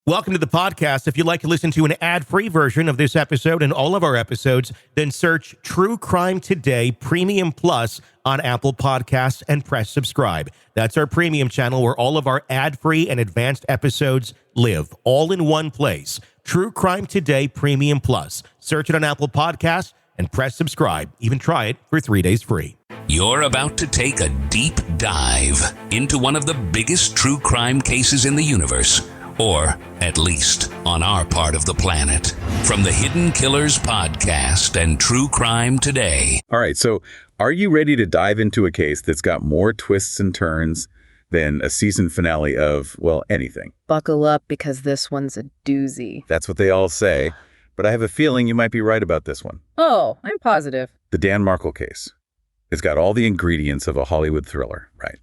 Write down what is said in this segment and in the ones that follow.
Welcome to the podcast. If you'd like to listen to an ad-free version of this episode and all of our episodes, then search True Crime Today Premium Plus on Apple Podcasts and press subscribe. That's our premium channel where all of our ad-free and advanced episodes live, all in one place. True Crime Today Premium Plus. Search it on Apple Podcasts and press subscribe. Even try it for 3 days free. You're about to take a deep dive into one of the biggest true crime cases in the universe. Or, at least, on our part of the planet. From the Hidden Killers podcast and True Crime Today. All right, so are you ready to dive into a case that's got more twists and turns than a season finale of, well, anything? Buckle up because this one's a doozy. That's what they all say, but I have a feeling you might be right about this one. Oh, I'm positive. The Dan Markel case. It's got all the ingredients of a Hollywood thriller, right?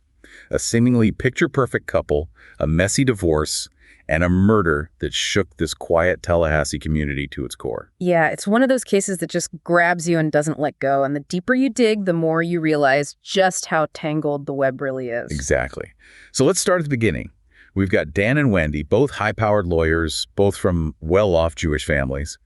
A seemingly picture-perfect couple, a messy divorce, and a murder that shook this quiet Tallahassee community to its core. Yeah, it's one of those cases that just grabs you and doesn't let go. And the deeper you dig, the more you realize just how tangled the web really is. Exactly. So let's start at the beginning. We've got Dan and Wendy, both high-powered lawyers, both from well-off Jewish families.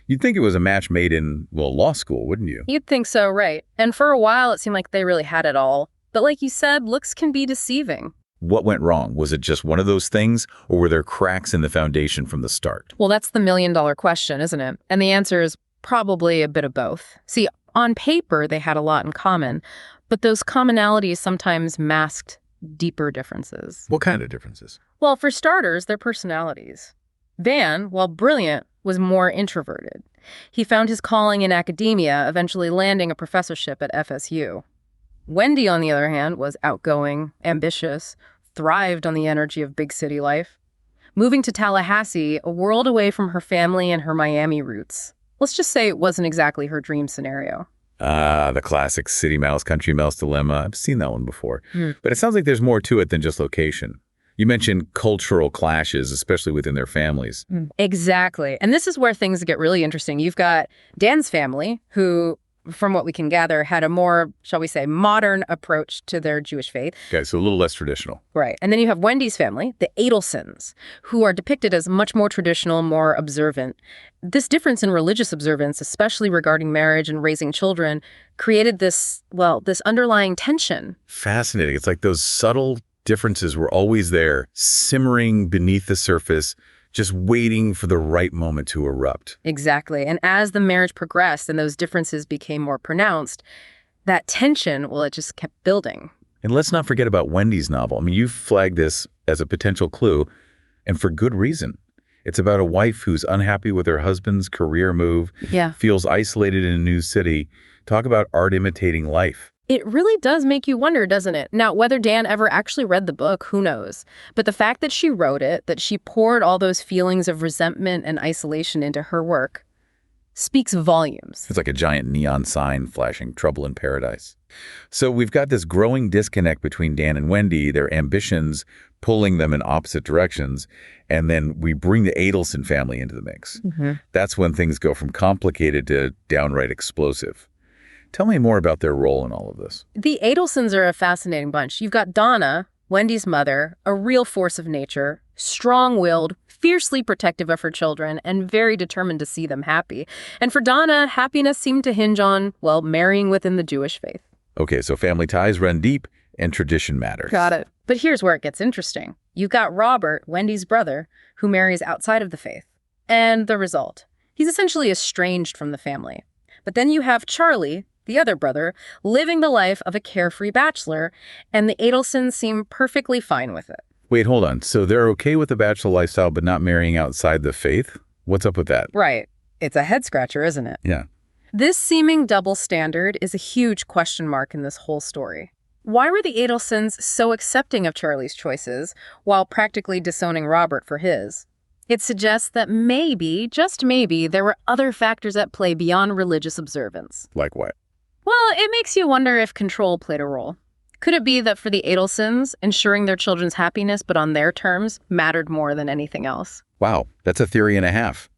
You'd think it was a match made in, well, law school, wouldn't you? You'd think so, right. And for a while, it seemed like they really had it all. But like you said, looks can be deceiving. What went wrong? Was it just one of those things, or were there cracks in the foundation from the start? Well, that's the million-dollar question, isn't it? And the answer is probably a bit of both. See, on paper, they had a lot in common, but those commonalities sometimes masked deeper differences. What kind of differences? Well, for starters, their personalities. Dan, while brilliant, was more introverted. He found his calling in academia, eventually landing a professorship at FSU. Wendy, on the other hand, was outgoing, ambitious, thrived on the energy of big city life. Moving to Tallahassee, a world away from her family and her Miami roots. Let's just say it wasn't exactly her dream scenario. The classic city mouse, country mouse dilemma. I've seen that one before. But it sounds like there's more to it than just location. You mentioned cultural clashes, especially within their families. Exactly. And this is where things get really interesting. You've got Dan's family, who, from what we can gather, had a more, shall we say, modern approach to their Jewish faith. Okay, so a little less traditional. Right. And then you have Wendy's family, the Adelsons, who are depicted as much more traditional, more observant. This difference in religious observance, especially regarding marriage and raising children, created this underlying tension. Fascinating. It's like those subtle differences were always there, simmering beneath the surface, just waiting for the right moment to erupt. Exactly. And as the marriage progressed and those differences became more pronounced, that tension, well, it just kept building. And let's not forget about Wendy's novel. I mean, you flagged this as a potential clue, and for good reason. It's about a wife who's unhappy with her husband's career move, feels isolated in a new city. Talk about art imitating life. It really does make you wonder, doesn't it? Now, whether Dan ever actually read the book, who knows? But the fact that she wrote it, that she poured all those feelings of resentment and isolation into her work, speaks volumes. It's like a giant neon sign flashing trouble in paradise. So we've got this growing disconnect between Dan and Wendy, their ambitions pulling them in opposite directions, and then we bring the Adelson family into the mix. That's when things go from complicated to downright explosive. Tell me more about their role in all of this. The Adelsons are a fascinating bunch. You've got Donna, Wendy's mother, a real force of nature, strong-willed, fiercely protective of her children, and very determined to see them happy. And for Donna, happiness seemed to hinge on, well, marrying within the Jewish faith. Okay, so family ties run deep and tradition matters. Got it. But here's where it gets interesting. You've got Robert, Wendy's brother, who marries outside of the faith. And the result. He's essentially estranged from the family. But then you have Charlie, the other brother, living the life of a carefree bachelor, and the Adelsons seem perfectly fine with it. Wait, hold on. So they're okay with the bachelor lifestyle but not marrying outside the faith? What's up with that? Right. It's a head-scratcher, isn't it? Yeah. This seeming double standard is a huge question mark in this whole story. Why were the Adelsons so accepting of Charlie's choices while practically disowning Robert for his? It suggests that maybe, just maybe, there were other factors at play beyond religious observance. Like what? Well, it makes you wonder if control played a role. Could it be that for the Adelsons, ensuring their children's happiness but on their terms mattered more than anything else? Wow, that's a theory and a half.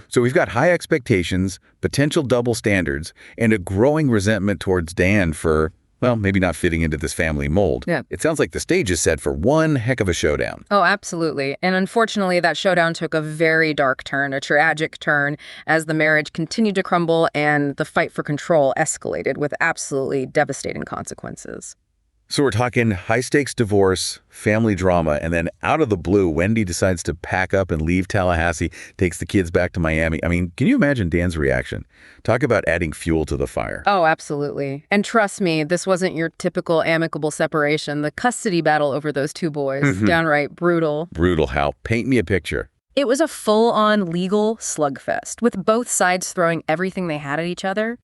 So we've got high expectations, potential double standards, and a growing resentment towards Dan for, well, maybe not fitting into this family mold. Yeah. It sounds like the stage is set for one heck of a showdown. Oh, absolutely. And unfortunately, that showdown took a very dark turn, a tragic turn, as the marriage continued to crumble and the fight for control escalated with absolutely devastating consequences. So we're talking high-stakes divorce, family drama, and then out of the blue, Wendy decides to pack up and leave Tallahassee, takes the kids back to Miami. I mean, can you imagine Dan's reaction? Talk about adding fuel to the fire. Oh, absolutely. And trust me, this wasn't your typical amicable separation. The custody battle over those two boys, downright brutal. Brutal, Hal. Paint me a picture. It was a full-on legal slugfest, with both sides throwing everything they had at each other.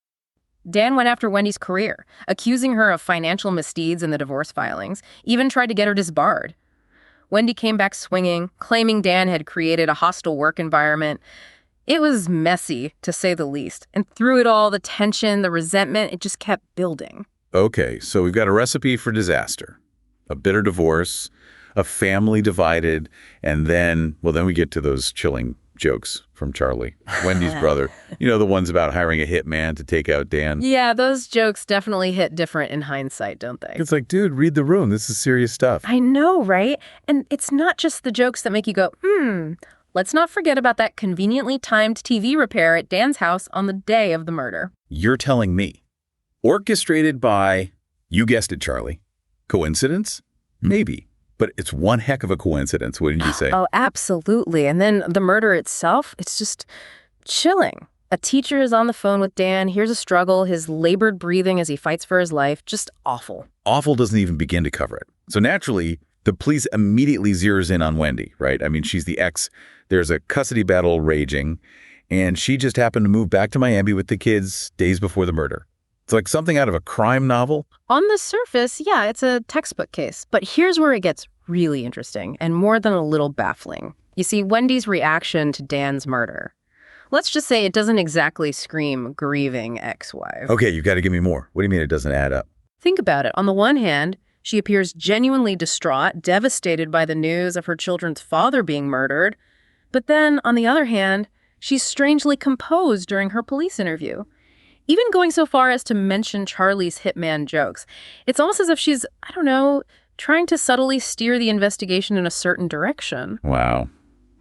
Dan went after Wendy's career, accusing her of financial misdeeds in the divorce filings, even tried to get her disbarred. Wendy came back swinging, claiming Dan had created a hostile work environment. It was messy, to say the least, and through it all, the tension, the resentment, it just kept building. Okay, so we've got a recipe for disaster. A bitter divorce, a family divided, and then we get to those chilling jokes from Charlie, Wendy's brother. You know, the ones about hiring a hitman to take out Dan. Yeah, those jokes definitely hit different in hindsight, don't they? It's like, dude, read the room. This is serious stuff. I know, right? And it's not just the jokes that make you go, Let's not forget about that conveniently timed TV repair at Dan's house on the day of the murder. You're telling me. Orchestrated by, you guessed it, Charlie. Coincidence? Maybe. But it's one heck of a coincidence, wouldn't you say? Oh, absolutely. And then the murder itself, it's just chilling. A teacher is on the phone with Dan, hears a struggle, his labored breathing as he fights for his life. Just awful. Awful doesn't even begin to cover it. So naturally, the police immediately zeroes in on Wendy, right? I mean, she's the ex. There's a custody battle raging, and she just happened to move back to Miami with the kids days before the murder. It's like something out of a crime novel. On the surface, yeah, it's a textbook case. But here's where it gets really interesting and more than a little baffling. You see, Wendy's reaction to Dan's murder. Let's just say it doesn't exactly scream grieving ex-wife. Okay, you've got to give me more. What do you mean it doesn't add up? Think about it. On the one hand, she appears genuinely distraught, devastated by the news of her children's father being murdered. But then, on the other hand, she's strangely composed during her police interview. Even going so far as to mention Charlie's hitman jokes. It's almost as if she's, trying to subtly steer the investigation in a certain direction. Wow.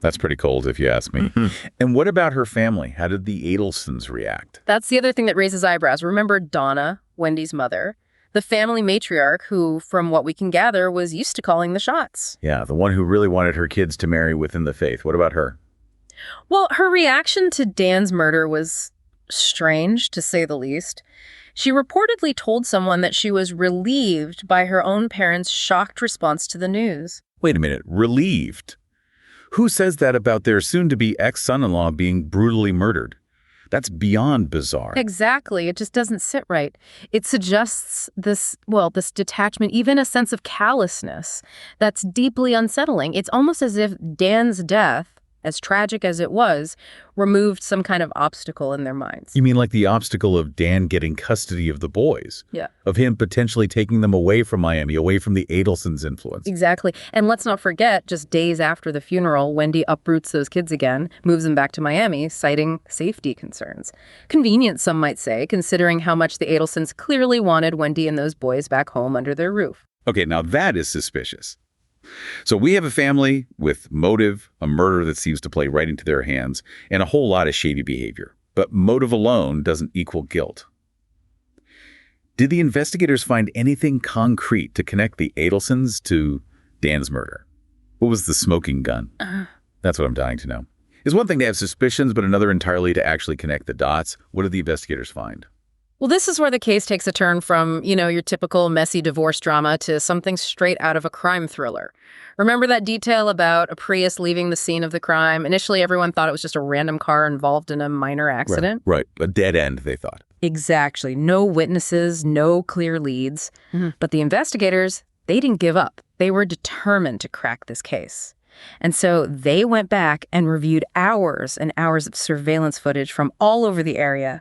That's pretty cold if you ask me. And what about her family? How did the Adelsons react? That's the other thing that raises eyebrows. Remember Donna, Wendy's mother, the family matriarch who, from what we can gather, was used to calling the shots. Yeah, the one who really wanted her kids to marry within the faith. What about her? Well, her reaction to Dan's murder was strange, to say the least. She reportedly told someone that she was relieved by her own parents' shocked response to the news. Wait a minute, relieved? Who says that about their soon-to-be ex-son-in-law being brutally murdered? That's beyond bizarre. Exactly. It just doesn't sit right. It suggests this detachment, even a sense of callousness that's deeply unsettling. It's almost as if Dan's death, as tragic as it was, removed some kind of obstacle in their minds. You mean like the obstacle of Dan getting custody of the boys? Yeah. Of him potentially taking them away from Miami, away from the Adelsons' influence. Exactly. And let's not forget, just days after the funeral, Wendy uproots those kids again, moves them back to Miami, citing safety concerns. Convenient, some might say, considering how much the Adelsons clearly wanted Wendy and those boys back home under their roof. Okay, now that is suspicious. So we have a family with motive, a murder that seems to play right into their hands, and a whole lot of shady behavior. But motive alone doesn't equal guilt. Did the investigators find anything concrete to connect the Adelsons to Dan's murder? What was the smoking gun? That's what I'm dying to know. It's one thing to have suspicions, but another entirely to actually connect the dots. What did the investigators find? Well, this is where the case takes a turn from, your typical messy divorce drama to something straight out of a crime thriller. Remember that detail about a Prius leaving the scene of the crime? Initially, everyone thought it was just a random car involved in a minor accident. Right. A dead end, they thought. Exactly. No witnesses, no clear leads. But the investigators, they didn't give up. They were determined to crack this case. And so they went back and reviewed hours and hours of surveillance footage from all over the area.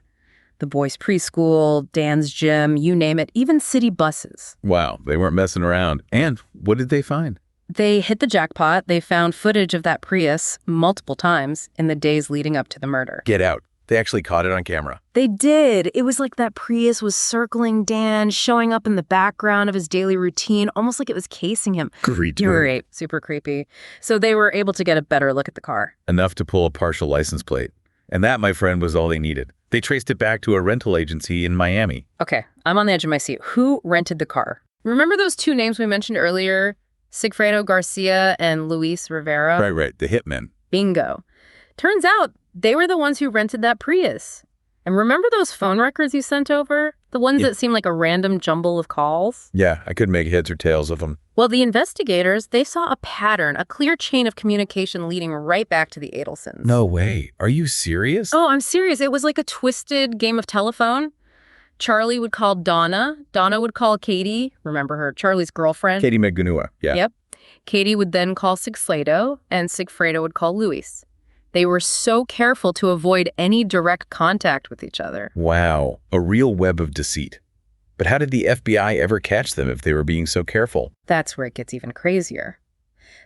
The boys' preschool, Dan's gym, you name it, even city buses. Wow, they weren't messing around. And what did they find? They hit the jackpot. They found footage of that Prius multiple times in the days leading up to the murder. Get out. They actually caught it on camera. They did. It was like that Prius was circling Dan, showing up in the background of his daily routine, almost like it was casing him. Creepy. You're right. Super creepy. So they were able to get a better look at the car. Enough to pull a partial license plate. And that, my friend, was all they needed. They traced it back to a rental agency in Miami. Okay, I'm on the edge of my seat. Who rented the car? Remember those two names we mentioned earlier? Sigfredo Garcia and Luis Rivera? Right. The hitmen. Bingo. Turns out they were the ones who rented that Prius. And remember those phone records you sent over? The ones that seemed like a random jumble of calls? Yeah, I couldn't make heads or tails of them. Well, the investigators, they saw a pattern, a clear chain of communication leading right back to the Adelsons. No way. Are you serious? Oh, I'm serious. It was like a twisted game of telephone. Charlie would call Donna. Donna would call Katie. Remember her, Charlie's girlfriend. Katie Megunua, yeah. Yep. Katie would then call Sigfredo, and Sigfredo would call Luis. They were so careful to avoid any direct contact with each other. Wow, a real web of deceit. But how did the FBI ever catch them if they were being so careful? That's where it gets even crazier.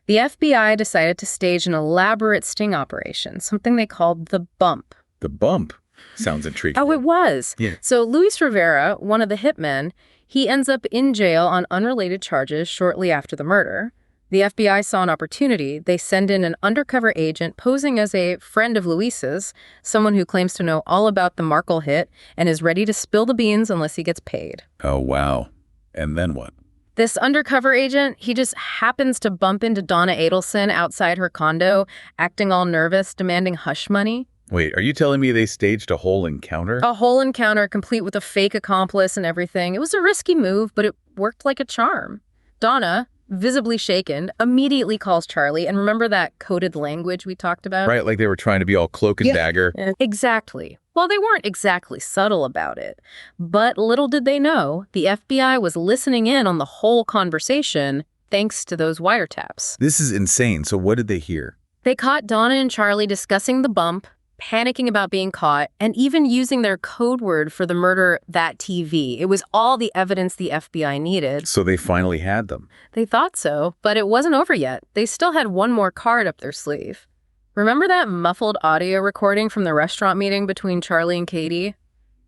The FBI decided to stage an elaborate sting operation, something they called the bump. The bump? Sounds intriguing. Oh, it was. Yeah. So Luis Rivera, one of the hitmen, he ends up in jail on unrelated charges shortly after the murder. The FBI saw an opportunity. They send in an undercover agent posing as a friend of Luis's, someone who claims to know all about the Markel hit and is ready to spill the beans unless he gets paid. Oh, wow. And then what? This undercover agent, he just happens to bump into Donna Adelson outside her condo, acting all nervous, demanding hush money. Wait, are you telling me they staged a whole encounter? A whole encounter complete with a fake accomplice and everything. It was a risky move, but it worked like a charm. Donna, visibly shaken, immediately calls Charlie. And remember that coded language we talked about? Right, like they were trying to be all cloak and dagger. Exactly. Well, they weren't exactly subtle about it. But little did they know, the FBI was listening in on the whole conversation thanks to those wiretaps. This is insane. So what did they hear? They caught Donna and Charlie discussing the bump, panicking about being caught, and even using their code word for the murder, that TV. It was all the evidence the FBI needed. So they finally had them. They thought so, but it wasn't over yet. They still had one more card up their sleeve. Remember that muffled audio recording from the restaurant meeting between Charlie and Katie?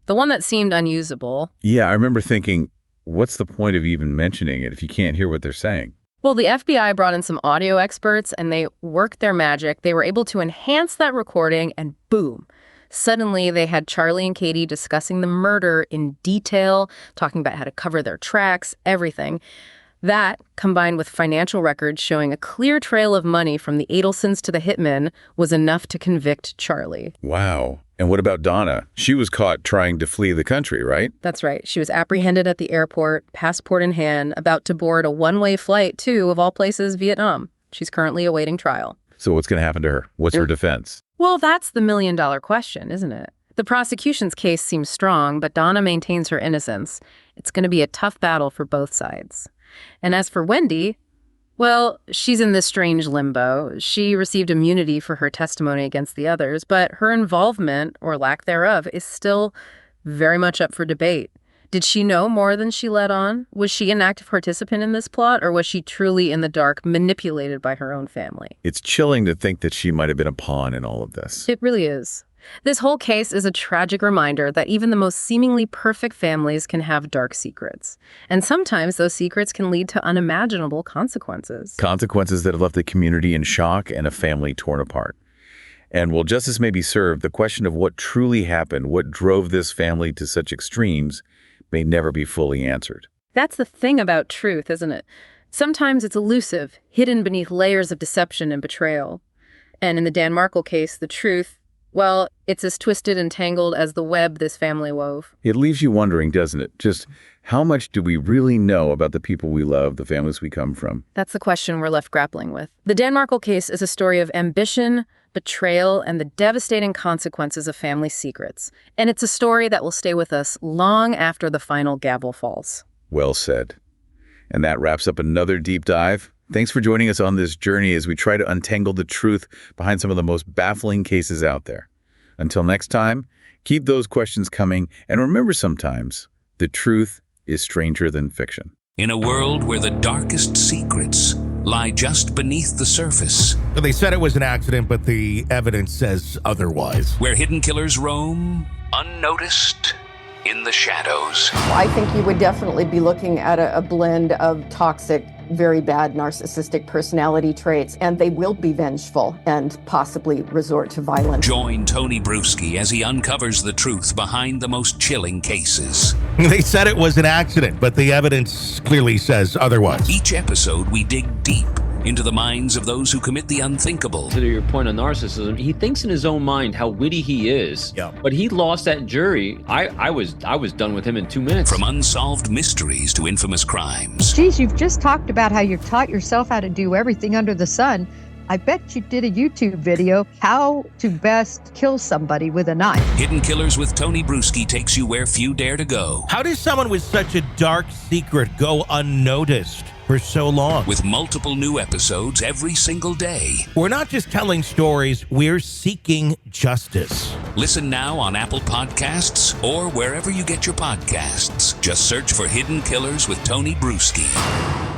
The one that seemed unusable. Yeah, I remember thinking, what's the point of even mentioning it if you can't hear what they're saying? Well, the FBI brought in some audio experts and they worked their magic. They were able to enhance that recording and boom. Suddenly, they had Charlie and Katie discussing the murder in detail, talking about how to cover their tracks, everything. That, combined with financial records showing a clear trail of money from the Adelsons to the hitmen, was enough to convict Charlie. Wow. And what about Donna? She was caught trying to flee the country, right? That's right. She was apprehended at the airport, passport in hand, about to board a one-way flight to, of all places, Vietnam. She's currently awaiting trial. So what's going to happen to her? What's her defense? Well, that's the million-dollar question, isn't it? The prosecution's case seems strong, but Donna maintains her innocence. It's going to be a tough battle for both sides. And as for Wendy, well, she's in this strange limbo. She received immunity for her testimony against the others, but her involvement, or lack thereof, is still very much up for debate. Did she know more than she let on? Was she an active participant in this plot, or was she truly in the dark, manipulated by her own family? It's chilling to think that she might have been a pawn in all of this. It really is. This whole case is a tragic reminder that even the most seemingly perfect families can have dark secrets. And sometimes those secrets can lead to unimaginable consequences. Consequences that have left the community in shock and a family torn apart. And while justice may be served, the question of what truly happened, what drove this family to such extremes, may never be fully answered. That's the thing about truth, isn't it? Sometimes it's elusive, hidden beneath layers of deception and betrayal. And in the Dan Markel case, the truth, well, it's as twisted and tangled as the web this family wove. It leaves you wondering, doesn't it? Just how much do we really know about the people we love, the families we come from? That's the question we're left grappling with. The Dan Markel case is a story of ambition, betrayal, and the devastating consequences of family secrets. And it's a story that will stay with us long after the final gavel falls. Well said. And that wraps up another deep dive. Thanks for joining us on this journey as we try to untangle the truth behind some of the most baffling cases out there. Until next time, keep those questions coming, and remember sometimes, the truth is stranger than fiction. In a world where the darkest secrets lie just beneath the surface, They said it was an accident, but the evidence says otherwise. where hidden killers roam unnoticed in the shadows. I think you would definitely be looking at a blend of toxic, very bad narcissistic personality traits, and they will be vengeful and possibly resort to violence. Join Tony Bruschi as he uncovers the truth behind the most chilling cases. They said it was an accident, but the evidence clearly says otherwise. Each episode, we dig deep into the minds of those who commit the unthinkable. To your point on narcissism, he thinks in his own mind how witty he is. Yeah. But he lost that jury. I was done with him in 2 minutes. From unsolved mysteries to infamous crimes. Geez, you've just talked about how you've taught yourself how to do everything under the sun. I bet you did a YouTube video, how to best kill somebody with a knife. Hidden Killers with Tony Bruschi takes you where few dare to go. How does someone with such a dark secret go unnoticed for so long? With multiple new episodes every single day. We're not just telling stories, we're seeking justice. Listen now on Apple Podcasts or wherever you get your podcasts. Just search for Hidden Killers with Tony Bruschi.